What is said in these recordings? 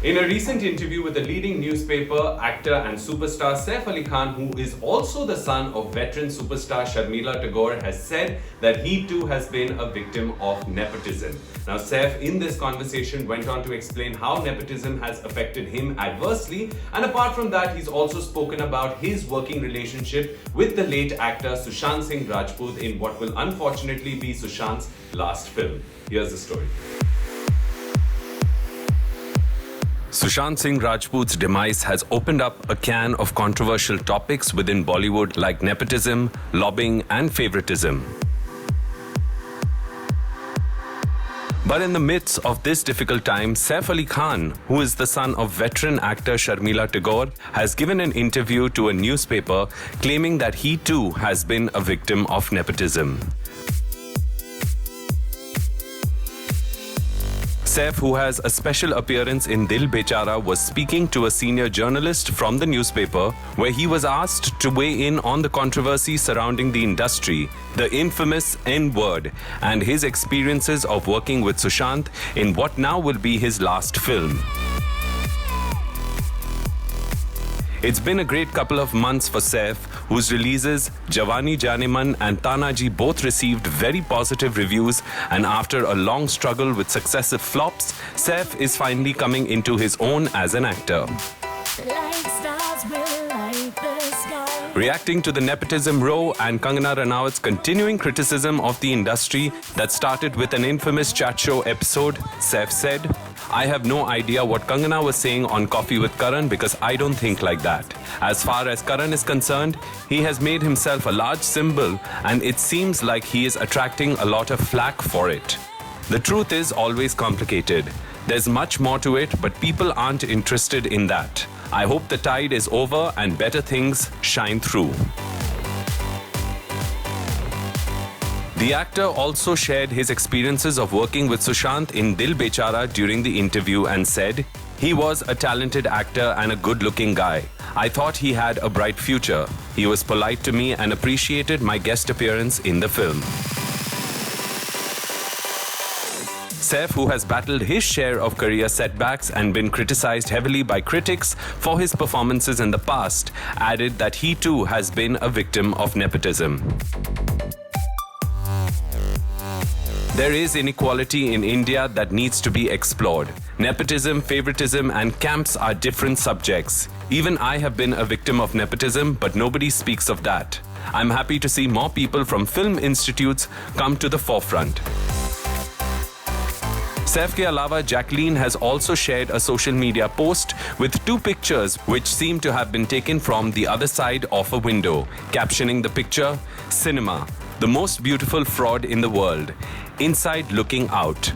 In a recent interview with a leading newspaper, actor and superstar Saif Ali Khan, who is also the son of veteran superstar Sharmila Tagore, has said that he too has been a victim of nepotism. Now, Saif in this conversation went on to explain how nepotism has affected him adversely, and apart from that, he's also spoken about his working relationship with the late actor Sushant Singh Rajput in what will unfortunately be Sushant's last film. Here's the story. Sushant Singh Rajput's demise has opened up a can of controversial topics within Bollywood like nepotism, lobbying and favoritism. But in the midst of this difficult time, Saif Ali Khan, who is the son of veteran actor Sharmila Tagore, has given an interview to a newspaper claiming that he too has been a victim of nepotism. Saif, who has a special appearance in Dil Bechara, was speaking to a senior journalist from the newspaper where he was asked to weigh in on the controversy surrounding the industry, the infamous N-word, and his experiences of working with Sushant in what now will be his last film. It's been a great couple of months for Saif, whose releases Jawani Janeman and Tanaji both received very positive reviews, and after a long struggle with successive flops, Saif is finally coming into his own as an actor. Reacting to the nepotism row and Kangana Ranaut's continuing criticism of the industry that started with an infamous chat show episode, Saif said, "I have no idea what Kangana was saying on Coffee with Karan because I don't think like that. As far as Karan is concerned, he has made himself a large symbol and it seems like he is attracting a lot of flack for it. The truth is always complicated. There's much more to it, but people aren't interested in that. I hope the tide is over and better things shine through." The actor also shared his experiences of working with Sushant in Dil Bechara during the interview and said, "He was a talented actor and a good-looking guy. I thought he had a bright future. He was polite to me and appreciated my guest appearance in the film." Saif, who has battled his share of career setbacks and been criticized heavily by critics for his performances in the past, added that he too has been a victim of nepotism. There is inequality in India that needs to be explored. Nepotism, favoritism, and camps are different subjects. Even I have been a victim of nepotism, but nobody speaks of that. I'm happy to see more people from film institutes come to the forefront. Saif ke alawa, Jacqueline has also shared a social media post with two pictures which seem to have been taken from the other side of a window, captioning the picture, "Cinema, the most beautiful fraud in the world, inside looking out."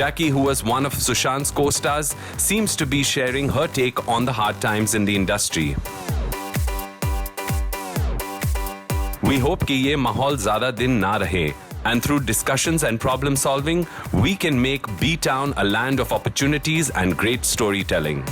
Jackie, who was one of Sushant's co-stars, seems to be sharing her take on the hard times in the industry. We hope कि ये माहौल ज़्यादा दिन ना रहे, and through discussions and problem solving, we can make B-Town a land of opportunities and great storytelling.